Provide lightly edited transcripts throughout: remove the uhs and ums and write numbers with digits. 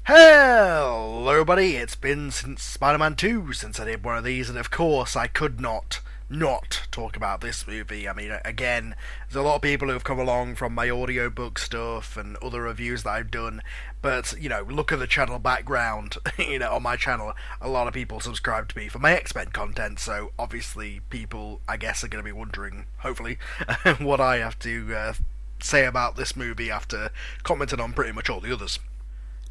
Hello, buddy. It's been since Spider-Man 2 since I did one of these, and of course I could not talk about this movie. I mean, again, there's a lot of people who have come along from my audiobook stuff and other reviews that I've done, but, look at the channel background, on my channel, a lot of people subscribe to me for my X-Men content, so obviously people, I guess, are going to be wondering, hopefully, what I have to say about this movie after commenting on pretty much all the others.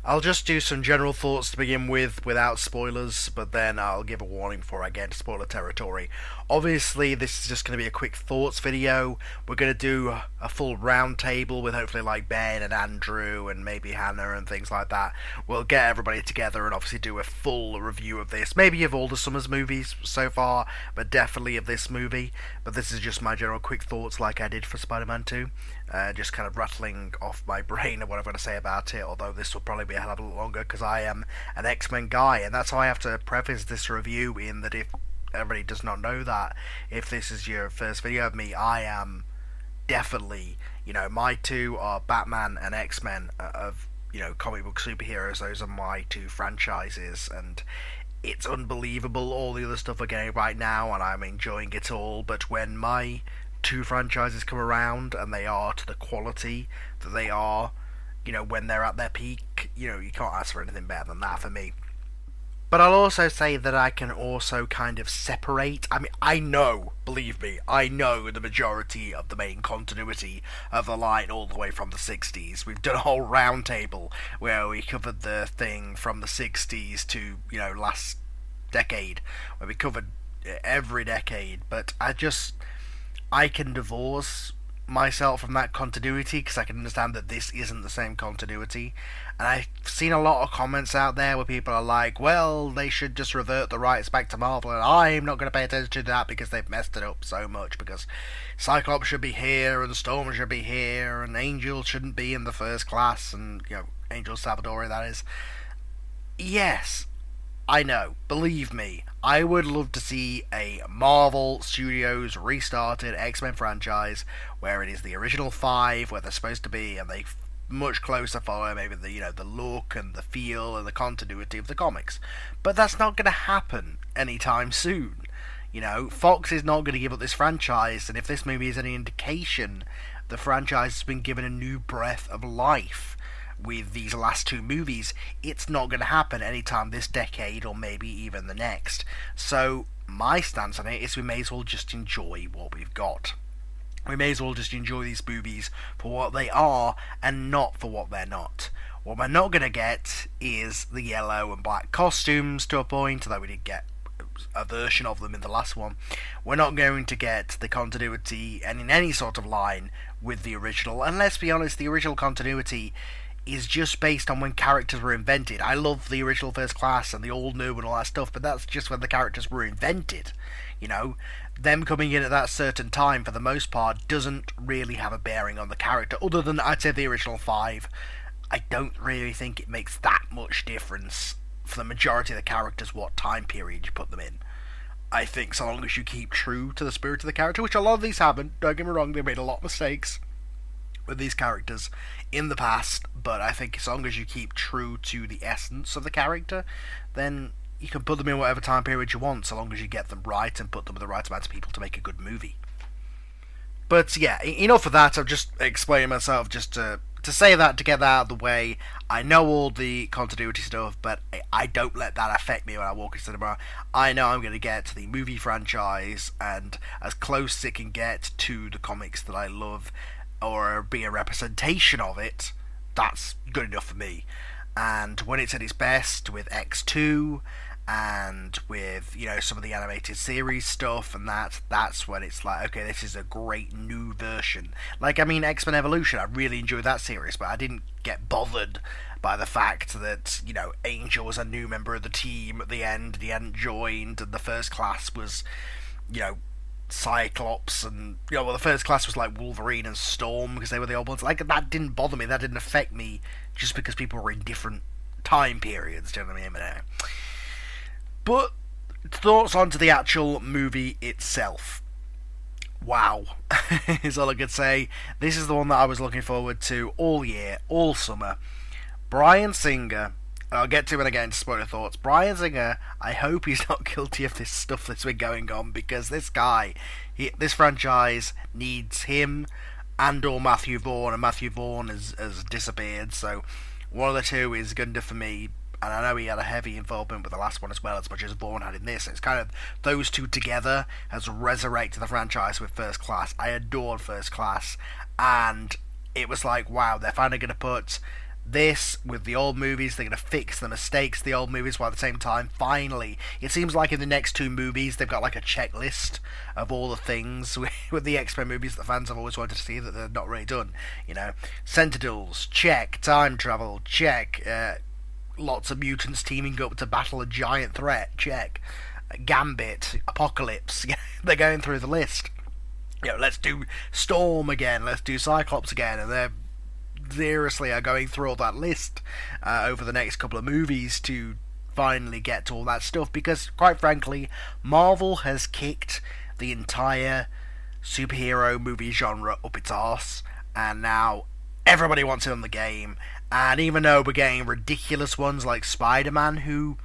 I'll just do some general thoughts to begin with without spoilers, but then I'll give a warning before I get into spoiler territory. Obviously, this is just going to be a quick thoughts video. We're going to do a full roundtable with hopefully like Ben and Andrew and maybe Hannah and things like that. We'll get everybody together and obviously do a full review of this. Maybe of all the Summers movies so far, but definitely of this movie. But this is just my general quick thoughts like I did for Spider-Man 2. Just kind of rattling off my brain of what I'm going to say about it, although this will probably be a hell of a lot longer because I am an X-Men guy, and that's how I have to preface this review in that if everybody does not know that, if this is your first video of me, I am definitely, my two are Batman and X-Men of, comic book superheroes. Those are my two franchises, and it's unbelievable all the other stuff we're getting right now, and I'm enjoying it all, but when my two franchises come around and they are to the quality that they are, when they're at their peak, you can't ask for anything better than that for me. But I'll also say that I can also kind of separate. I mean, I know, believe me, I know the majority of the main continuity of the line all the way from the 60s. We've done a whole roundtable where we covered the thing from the 60s to, last decade, where we covered every decade, but I can divorce myself from that continuity because I can understand that this isn't the same continuity. And I've seen a lot of comments out there where people are like, well, they should just revert the rights back to Marvel, and I'm not going to pay attention to that because they've messed it up so much, because Cyclops should be here, and Storm should be here, and Angel shouldn't be in the First Class, and, Angel Salvadori, that is. Yes, I know, believe me, I would love to see a Marvel Studios restarted X-Men franchise where it is the original five, where they're supposed to be, and they much closer follow maybe the look and the feel and the continuity of the comics. But that's not going to happen anytime soon. Fox is not going to give up this franchise, and if this movie is any indication, the franchise has been given a new breath of life with these last two movies. It's not going to happen anytime this decade or maybe even the next. So my stance on it is we may as well just enjoy what we've got. We may as well just enjoy these movies for what they are and not for what they're not. What we're not going to get is the yellow and black costumes to a point, although we did get a version of them in the last one. We're not going to get the continuity and in any sort of line with the original, and let's be honest, the original continuity is just based on when characters were invented. I love the original First Class and the Old New and all that stuff, but that's just when the characters were invented. Them coming in at that certain time, for the most part, doesn't really have a bearing on the character, other than, I'd say, the original five. I don't really think it makes that much difference for the majority of the characters what time period you put them in. I think so long as you keep true to the spirit of the character, which a lot of these haven't, don't get me wrong, they made a lot of mistakes with these characters in the past, but I think as long as you keep true to the essence of the character, then you can put them in whatever time period you want, so long as you get them right and put them with the right amount of people to make a good movie. But yeah, enough of that. I'm just explaining myself just to say that, to get that out of the way. I know all the continuity stuff, but I don't let that affect me when I walk into cinema. I know I'm going to get to the movie franchise and as close as it can get to the comics that I love, or be a representation of it. That's good enough for me. And when it's at its best with X2 and with some of the animated series stuff and that's when it's like, okay, this is a great new version. Like, I mean, X-Men Evolution, I really enjoyed that series, but I didn't get bothered by the fact that Angel was a new member of the team at the end. He hadn't joined, and the First Class was Cyclops, and the First Class was like Wolverine and Storm because they were the old ones. Like, that didn't bother me, that didn't affect me, just because people were in different time periods. Do you know what I mean? But thoughts onto the actual movie itself. Wow, is all I could say. This is the one that I was looking forward to all year, all summer. Bryan Singer I'll get to when I get into spoiler thoughts. Bryan Singer, I hope he's not guilty of this stuff that's been going on, because this guy, this franchise needs him and or Matthew Vaughn, and Matthew Vaughn has disappeared, so one of the two is good enough for me. And I know he had a heavy involvement with the last one as well, as much as Vaughn had in this. It's kind of those two together has resurrected the franchise with First Class. I adored First Class, and it was like, wow, they're finally going to put this with the old movies. They're going to fix the mistakes of the old movies, while at the same time, finally, it seems like in the next two movies they've got like a checklist of all the things with the X-Men movies that fans have always wanted to see that they're not really done. You know, Sentinels, check. Time travel, check. Lots of mutants teaming up to battle a giant threat, check. Gambit, Apocalypse, they're going through the list. You know, let's do Storm again, let's do Cyclops again, and they're seriously are going through all that list over the next couple of movies to finally get to all that stuff, because quite frankly, Marvel has kicked the entire superhero movie genre up its arse, and now everybody wants in on the game. And even though we're getting ridiculous ones like Spider-Man who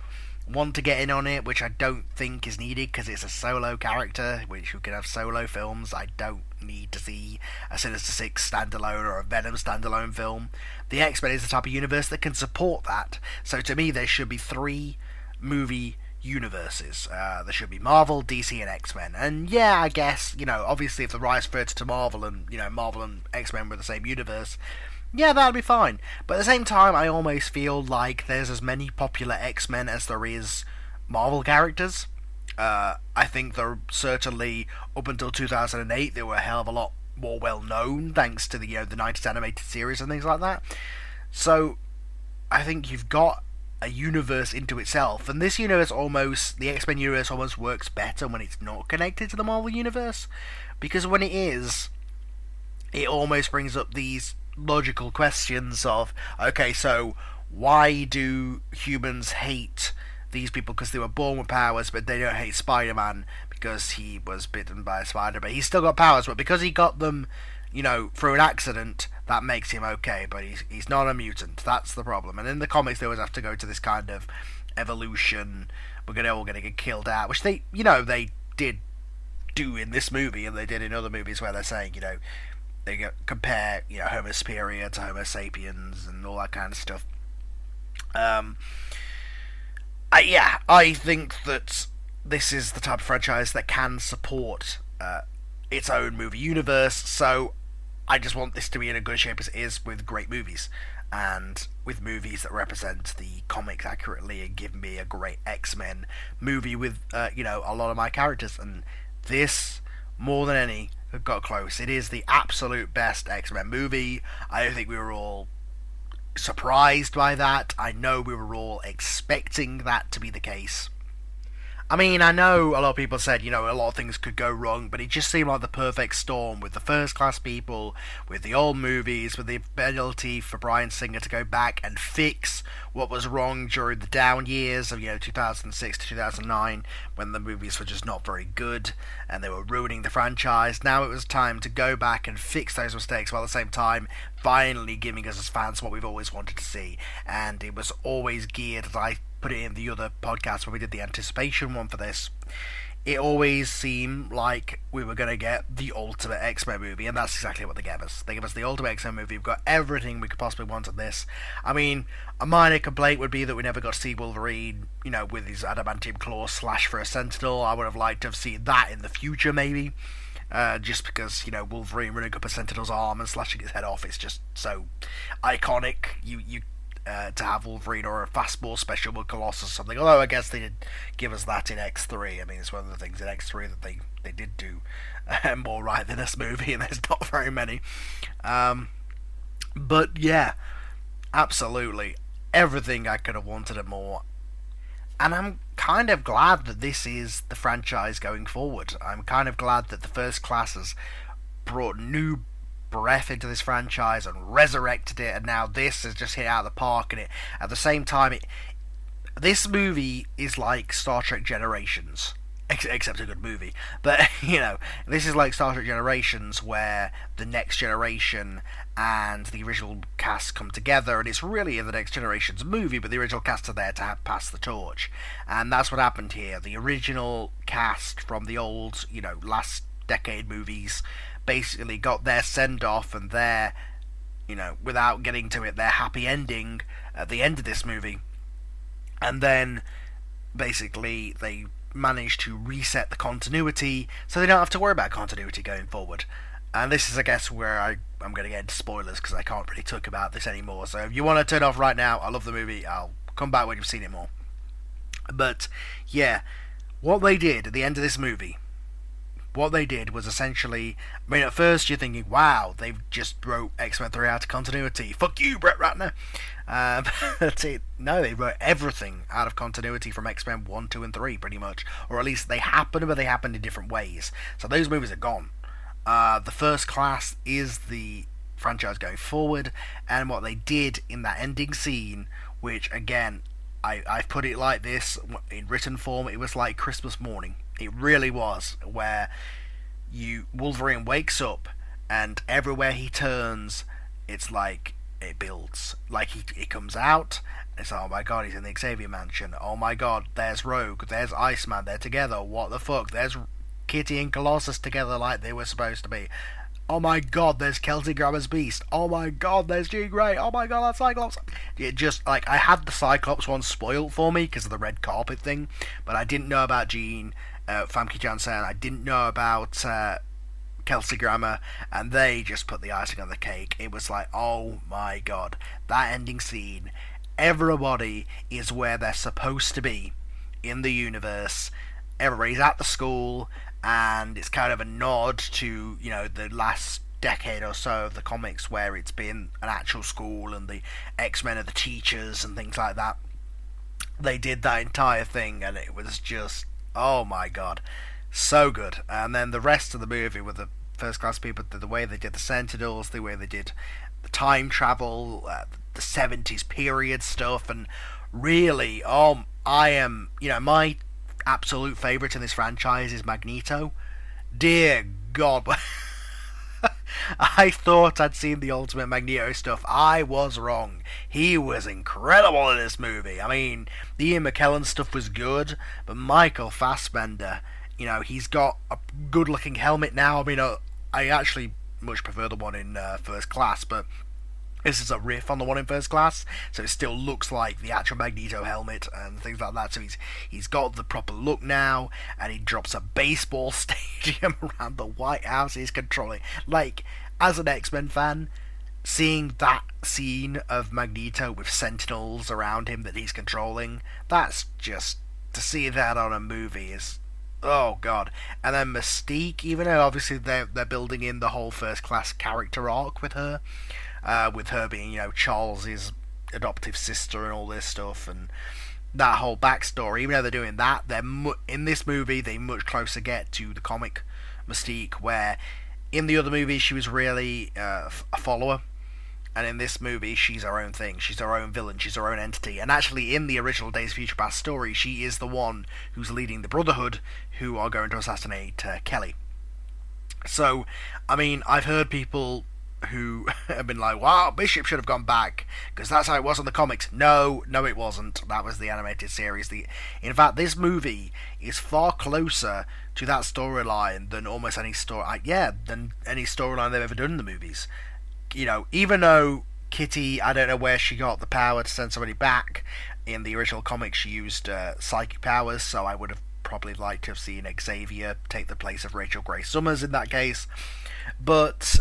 want to get in on it, which I don't think is needed because it's a solo character, which we can have solo films. I don't need to see a Sinister Six standalone or a Venom standalone film. The X-Men is the type of universe that can support that. So to me, there should be 3 movie universes. There should be Marvel, DC, and X-Men. And yeah, I guess, obviously if the rights reverted to Marvel and, Marvel and X-Men were the same universe, yeah, that'd be fine. But at the same time, I almost feel like there's as many popular X-Men as there is Marvel characters. I think they're certainly, up until 2008, they were a hell of a lot more well known, thanks to the 90s animated series and things like that. So, I think you've got a universe into itself, and this universe the X-Men universe almost works better when it's not connected to the Marvel universe, because when it is, it almost brings up these logical questions of, okay, so why do humans hate these people because they were born with powers, but they don't hate Spider-Man because he was bitten by a spider, but he's still got powers, but because he got them, through an accident, that makes him okay, but he's not a mutant. That's the problem. And in the comics, they always have to go to this kind of evolution, we're all going to get killed out, which they did do in this movie, and they did in other movies where they're saying, they compare, Homo superior to Homo sapiens and all that kind of stuff. I think that this is the type of franchise that can support its own movie universe, so I just want this to be in a good shape as it is, with great movies, and with movies that represent the comics accurately and give me a great X-Men movie with, a lot of my characters, and this, more than any, got close. It is the absolute best X-Men movie. I think we were all surprised by that. I know we were all expecting that to be the case. I mean, I know a lot of people said, a lot of things could go wrong, but it just seemed like the perfect storm with the First Class people, with the old movies, with the ability for Bryan Singer to go back and fix what was wrong during the down years of, 2006 to 2009, when the movies were just not very good, and they were ruining the franchise. Now it was time to go back and fix those mistakes, while at the same time, finally giving us as fans what we've always wanted to see. And it was always geared, as I put it in the other podcast when we did the anticipation one for this, it always seemed like we were going to get the ultimate X-Men movie, and that's exactly what they gave us. They gave us the ultimate X-Men movie. We've got everything we could possibly want in this. I mean, a minor complaint would be that we never got to see Wolverine, with his adamantium claw slash for a Sentinel. I would have liked to have seen that in the future, maybe. Just because, Wolverine running up a Sentinel's arm and slashing his head off is just so iconic. To have Wolverine or a fastball special with Colossus or something. Although I guess they did give us that in X3. I mean, it's one of the things in X3 that they did do more right than this movie, and there's not very many. But yeah, absolutely. Everything I could have wanted and more. And I'm kind of glad that this is the franchise going forward. I'm kind of glad that the First Class has brought new breath into this franchise and resurrected it, and now this has just hit out of the park. And at the same time, this movie is like Star Trek Generations. except a good movie. But this is like Star Trek Generations, where the Next Generation and the original cast come together, and it's really the Next Generation's movie, but the original cast are there to pass the torch, and that's what happened here. The original cast from the old, last decade movies basically got their send off and their, without getting to it, their happy ending at the end of this movie, and then basically they managed to reset the continuity so they don't have to worry about continuity going forward. And this is, I guess, where I'm going to get into spoilers because I can't really talk about this anymore. So if you want to turn off right now, I love the movie. I'll come back when you've seen it more. But yeah, what they did at the end of this movie, what they did was essentially, at first you're thinking, wow, they've just wrote X-Men 3 out of continuity. Fuck you, Brett Ratner. No, they wrote everything out of continuity from X-Men 1, 2, and 3, pretty much. Or at least they happened, but they happened in different ways. So those movies are gone. The First Class is the franchise going forward, and what they did in that ending scene, which, again, I've put it like this, in written form, it was like Christmas morning. It really was, where Wolverine wakes up, and everywhere he turns, it's like it builds. Like he comes out, it's oh my god, he's in the Xavier Mansion. Oh my god, there's Rogue, there's Iceman, they're together. What the fuck? There's Kitty and Colossus together like they were supposed to be. Oh my god, there's Kelsey Grammer's Beast. Oh my god, there's Jean Grey. Oh my god, that's Cyclops. It just, like, I had the Cyclops one spoiled for me because of the red carpet thing, but I didn't know about Jean, Famke Janssen. I didn't know about Kelsey Grammer, and they just put the icing on the cake. It was like, oh my god, that ending scene. Everybody is where they're supposed to be in the universe. Everybody's at the school, and it's kind of a nod to, the last decade or so of the comics where it's been an actual school and the X-Men are the teachers and things like that. They did that entire thing, and it was just, oh my god, so good. And then the rest of the movie with the First Class people, the way they did the Sentinels, the way they did the time travel, the 70s period stuff, and really, I am, my absolute favourite in this franchise is Magneto. Dear God, I thought I'd seen the Ultimate Magneto stuff. I was wrong. He was incredible in this movie. I mean, the Ian McKellen stuff was good, but Michael Fassbender, he's got a good-looking helmet now. I mean, I actually much prefer the one in First Class, but this is a riff on the one in First Class, so it still looks like the actual Magneto helmet and things like that. So he's got the proper look now, and he drops a baseball stadium around the White House. He's controlling. Like, as an X-Men fan, seeing that scene of Magneto with Sentinels around him that he's controlling, that's just, to see that on a movie is, oh god. And then Mystique, even though obviously they're building in the whole First Class character arc with her being, Charles's adoptive sister and all this stuff, and that whole backstory. Even though they're doing that, in this movie they much closer get to the comic Mystique, where in the other movie she was really a follower, and in this movie she's her own thing. She's her own villain. She's her own entity. And actually, in the original Days of Future Past story, she is the one who's leading the Brotherhood, who are going to assassinate Kelly. So, I mean, I've heard people who have been like, wow, Bishop should have gone back, because that's how it was in the comics. No, it wasn't. That was the animated series. In fact, this movie is far closer to that storyline than almost any than any storyline they've ever done in the movies. Even though Kitty, I don't know where she got the power to send somebody back. In the original comics, she used psychic powers, so I would have probably liked to have seen Xavier take the place of Rachel Grey Summers in that case. But,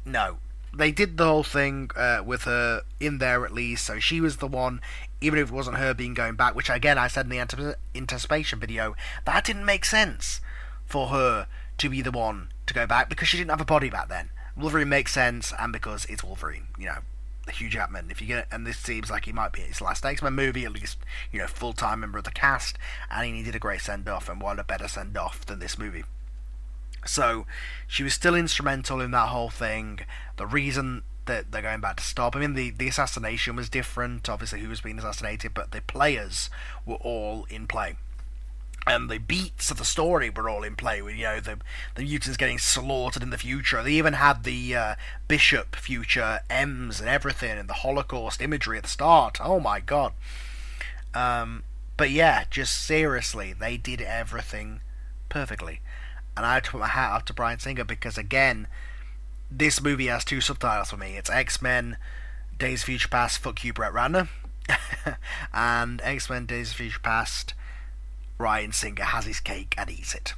no. They did the whole thing with her in there at least, so she was the one, even if it wasn't her going back, which again I said in the anticipation video, that didn't make sense for her to be the one to go back, because she didn't have a body back then. Wolverine makes sense, and because it's Wolverine, Hugh Jackman, and this seems like he might be his last X-Men movie, at least, full-time member of the cast, and he needed a great send-off, and what a better send-off than this movie. So, she was still instrumental in that whole thing. The reason that they're going back to stop, the assassination was different, obviously who was being assassinated, but the players were all in play. and the beats of the story were all in play with, the mutants getting slaughtered in the future. They even had the Bishop future M's and everything, and the Holocaust imagery at the start. Oh my god. But yeah, just seriously, they did everything perfectly. And I have to put my hat off to Bryan Singer, because again, this movie has two subtitles for me. It's X-Men Days of Future Past, fuck you Brett Ratner, and X-Men Days of Future Past, Bryan Singer has his cake and eats it.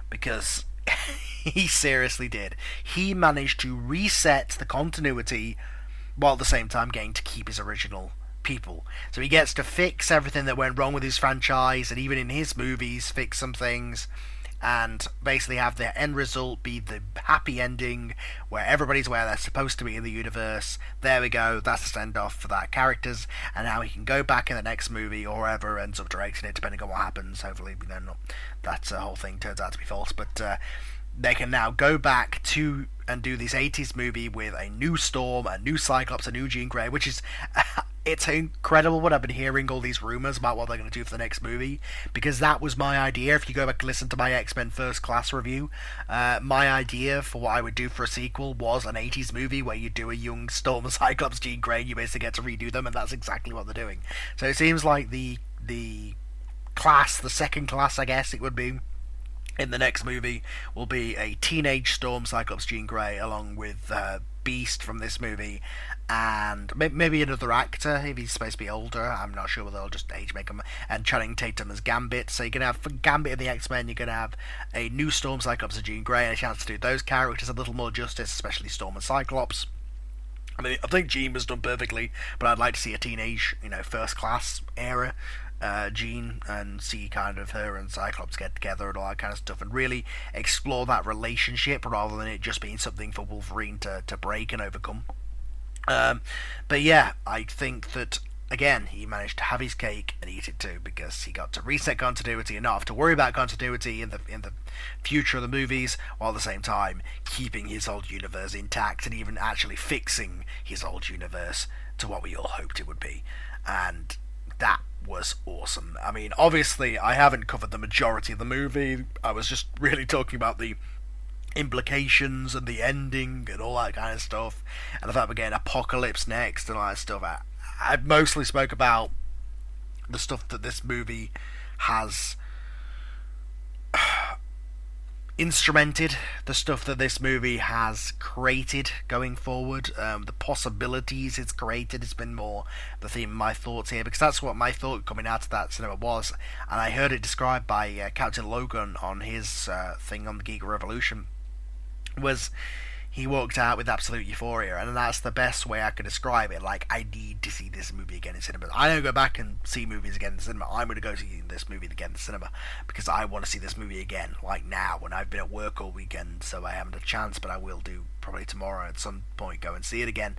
Because he seriously did. He managed to reset the continuity while at the same time getting to keep his original people. So he gets to fix everything that went wrong with his franchise, and even in his movies, fix some things, and basically have the end result be the happy ending where everybody's where they're supposed to be in the universe. There we go, that's the send off for that characters, and now he can go back in the next movie or whoever ends up directing it, depending on what happens. Hopefully, not that whole thing turns out to be false, but they can now go back to and do this 80s movie with a new Storm, a new Cyclops, a new Jean Grey, which is it's incredible what I've been hearing all these rumours about what they're going to do for the next movie, because that was my idea. If you go back and listen to my X-Men First Class review, my idea for what I would do for a sequel was an 80s movie where you do a young Storm, Cyclops, Jean Grey, and you basically get to redo them, and that's exactly what they're doing. So it seems like the class, the second class, I guess it would be, in the next movie will be a teenage Storm, Cyclops, Jean Grey, along with Beast from this movie, and maybe another actor if he's supposed to be older. I'm not sure whether they'll just age make him. And Channing Tatum as Gambit. So you're gonna have, for Gambit in the X-Men, you're gonna have a new Storm, Cyclops, and Jean Grey, and a chance to do those characters a little more justice, especially Storm and Cyclops. I mean, I think Jean was done perfectly, but I'd like to see a teenage, First Class era Jean, and see kind of her and Cyclops get together and all that kind of stuff, and really explore that relationship rather than it just being something for Wolverine to break and overcome. But yeah, I think that again he managed to have his cake and eat it too, because he got to reset continuity and not have to worry about continuity in the future of the movies, while at the same time keeping his old universe intact and even actually fixing his old universe to what we all hoped it would be. And that was awesome. I mean, obviously, I haven't covered the majority of the movie. I was just really talking about the implications and the ending and all that kind of stuff, and the fact we're getting Apocalypse next and all that stuff. I mostly spoke about the stuff that this movie has instrumented, the stuff that this movie has created going forward, the possibilities it's created. It's been more the theme of my thoughts here, because that's what my thought coming out of that cinema was, and I heard it described by Captain Logan on his thing on the Geek Revolution, was he walked out with absolute euphoria, and that's the best way I could describe it. Like, I need to see this movie again in cinema. I don't go back and see movies again in the cinema. I'm going to go see this movie again in the cinema, because I want to see this movie again, like now, when I've been at work all weekend, so I haven't had a chance, but I will do probably tomorrow at some point, go and see it again,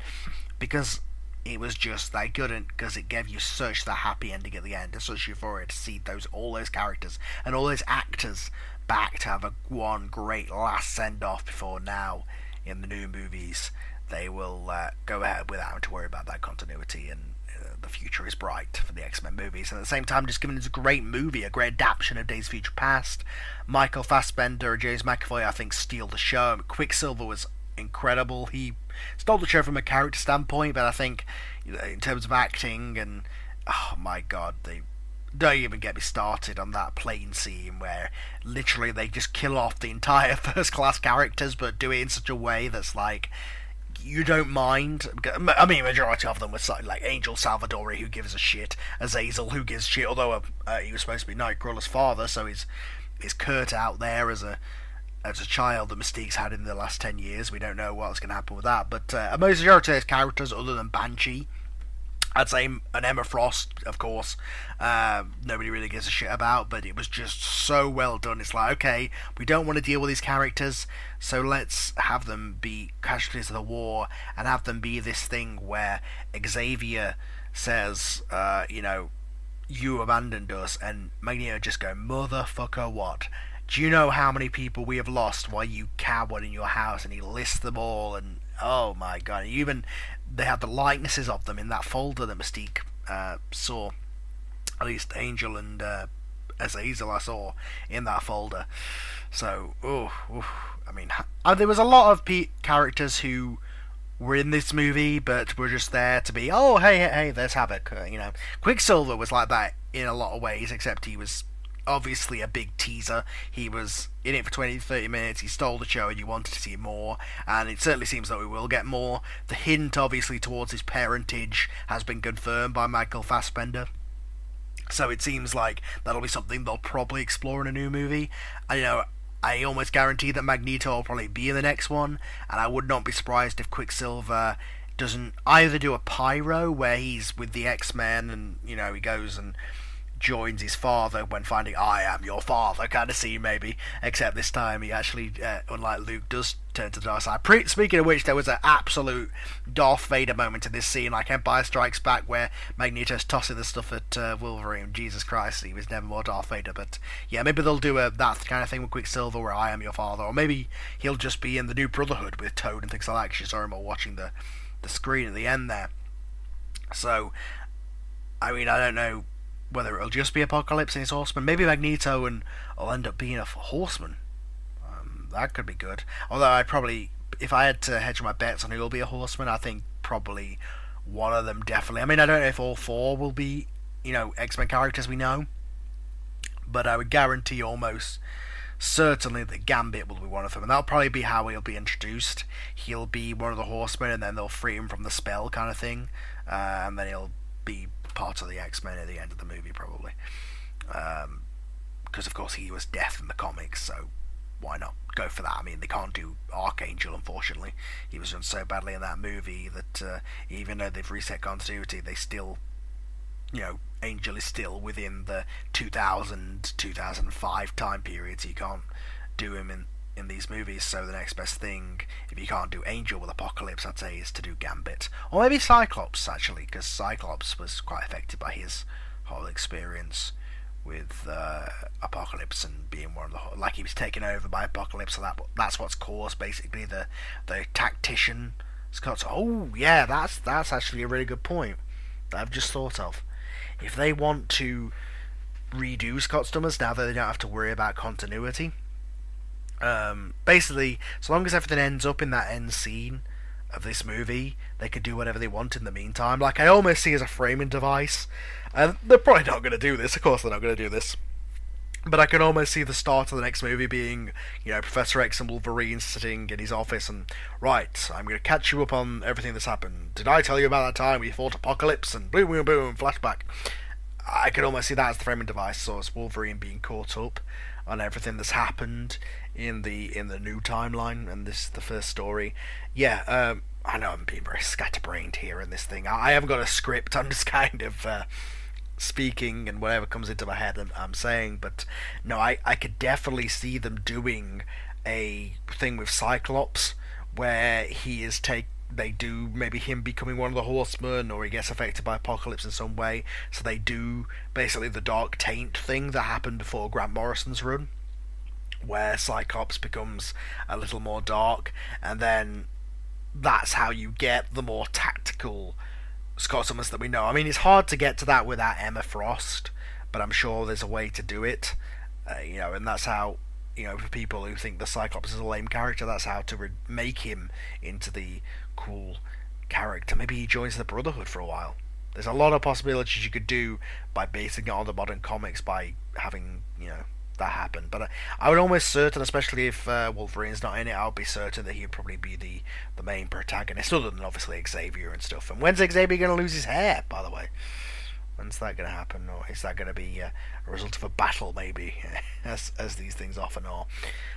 because it was just that good, and because it gave you such the happy ending at the end, and such euphoria to see all those characters and all those actors back to have one great last send-off before now in the new movies they will go ahead without having to worry about that continuity, and the future is bright for the X-Men movies. And at the same time, just giving us a great movie, a great adaptation of Days of Future Past. Michael Fassbender and James McAvoy, I think, steal the show. Quicksilver was incredible. He stole the show from a character standpoint, but I think in terms of acting, and oh my god, they don't even get me started on that plane scene where literally they just kill off the entire first class characters, but do it in such a way that's like you don't mind. I mean, majority of them were like Angel Salvadori, who gives a shit, Azazel, who gives shit, although he was supposed to be Nightcrawler's father, so he's Kurt out there as a child that Mystique's had in the last 10 years. We don't know what's going to happen with that, but a majority of his characters, other than Banshee, I'd say an Emma Frost, of course, nobody really gives a shit about, but it was just so well done. It's like, okay, we don't want to deal with these characters, so let's have them be casualties of the war, and have them be this thing where Xavier says, you abandoned us, and Magneto just go, motherfucker, what? Do you know how many people we have lost while you cowered in your house? And he lists them all, and oh my god, even they had the likenesses of them in that folder that Mystique saw, at least Angel and Azazel I saw in that folder. So, I mean, there was a lot of characters who were in this movie, but were just there to be, oh, hey, there's Havoc. Quicksilver was like that in a lot of ways, except he was obviously a big teaser. He was in it for 20 to 30 minutes, he stole the show and you wanted to see more, and it certainly seems that we will get more. The hint, obviously, towards his parentage has been confirmed by Michael Fassbender. So it seems like that'll be something they'll probably explore in a new movie. I almost guarantee that Magneto will probably be in the next one, and I would not be surprised if Quicksilver doesn't either do a pyro where he's with the X-Men and, he goes and joins his father when finding I am your father kind of scene maybe, except this time he actually, unlike Luke, does turn to the dark side. Speaking of which, there was an absolute Darth Vader moment in this scene, like Empire Strikes Back, where Magneto's tossing the stuff at Wolverine. Jesus Christ, he was never more Darth Vader. But yeah, maybe they'll do that kind of thing with Quicksilver where I am your father, or maybe he'll just be in the New Brotherhood with Toad and things like that, because you saw him all watching the screen at the end there. So I mean, I don't know whether it'll just be Apocalypse and his Horseman. Maybe Magneto and will end up being a Horseman. That could be good. Although if I had to hedge my bets on who will be a Horseman, I think probably one of them definitely. I mean, I don't know if all four will be, X-Men characters we know, but I would guarantee almost certainly that Gambit will be one of them, and that'll probably be how he'll be introduced. He'll be one of the Horsemen, and then they'll free him from the spell kind of thing, and then he'll be part of the X-Men at the end of the movie, probably. Because, of course, he was Death in the comics, so why not go for that? I mean, they can't do Archangel, unfortunately. He was done so badly in that movie that even though they've reset continuity, they still, Angel is still within the 2000, 2005 time period, so you can't do him in these movies. So the next best thing, if you can't do Angel with Apocalypse, I'd say, is to do Gambit. Or maybe Cyclops, actually, because Cyclops was quite affected by his whole experience with Apocalypse and being one of the, like, he was taken over by Apocalypse, so that's what's caused basically the tactician Scott's. Oh yeah, that's actually a really good point that I've just thought of. If they want to redo Scott Summers now that they don't have to worry about continuity, basically, so long as everything ends up in that end scene of this movie, they could do whatever they want in the meantime. Like, I almost see as a framing device, and they're probably not going to do this, of course they're not going to do this, but I can almost see the start of the next movie being, Professor X and Wolverine sitting in his office and, right, I'm going to catch you up on everything that's happened. Did I tell you about that time we fought Apocalypse? And boom, boom, boom, flashback. I could almost see that as the framing device, so it's Wolverine being caught up on everything that's happened in the new timeline, and this is the first story. Yeah, I know I'm being very scatterbrained here in this thing. I haven't got a script. I'm just kind of speaking and whatever comes into my head I'm saying. But no, I could definitely see them doing a thing with Cyclops where they do maybe him becoming one of the Horsemen, or he gets affected by Apocalypse in some way. So they do basically the Dark Taint thing that happened before Grant Morrison's run, where Cyclops becomes a little more dark, and then that's how you get the more tactical Scott Summers that we know. I mean, it's hard to get to that without Emma Frost, but I'm sure there's a way to do it. And that's how, for people who think the Cyclops is a lame character, that's how to make him into the cool character. Maybe he joins the Brotherhood for a while. There's a lot of possibilities you could do by basing it on the modern comics, by having, that happen. But I would almost certain, especially if Wolverine's not in it, I would be certain that he'd probably be the main protagonist, other than obviously Xavier and stuff. And when's Xavier going to lose his hair, by the way? When's that going to happen? Or is that going to be a result of a battle, maybe, as these things often are?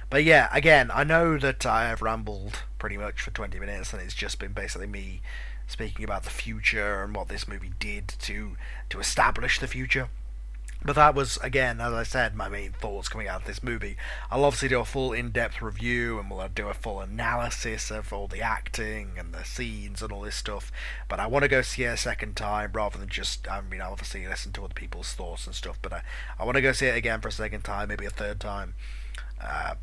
But yeah, again, I know that I have rambled pretty much for 20 minutes, and it's just been basically me speaking about the future and what this movie did to establish the future. But that was, again, as I said, my main thoughts coming out of this movie. I'll obviously do a full in-depth review, and we'll do a full analysis of all the acting and the scenes and all this stuff. But I want to go see it a second time, rather than just, obviously listen to other people's thoughts and stuff. But I want to go see it again for a second time, maybe a third time.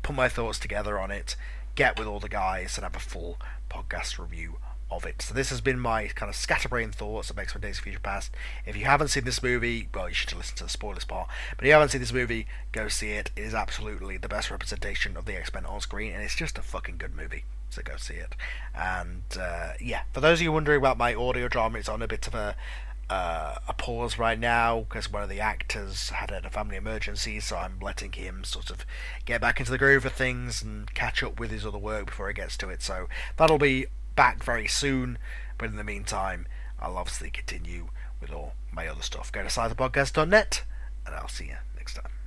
Put my thoughts together on it, get with all the guys, and have a full podcast review of it. So this has been my kind of scatterbrained thoughts of X-Men Days of Future Past. If you haven't seen this movie, well, you should listen to the spoilers part. But if you haven't seen this movie, go see it. It is absolutely the best representation of the X-Men on screen, and it's just a fucking good movie. So go see it. And yeah, for those of you wondering about my audio drama, it's on a bit of a pause right now because one of the actors had a family emergency, so I'm letting him sort of get back into the groove of things and catch up with his other work before he gets to it. So that'll be back very soon, but in the meantime, I'll obviously continue with all my other stuff. Go to cyberpodcast.net, and I'll see you next time.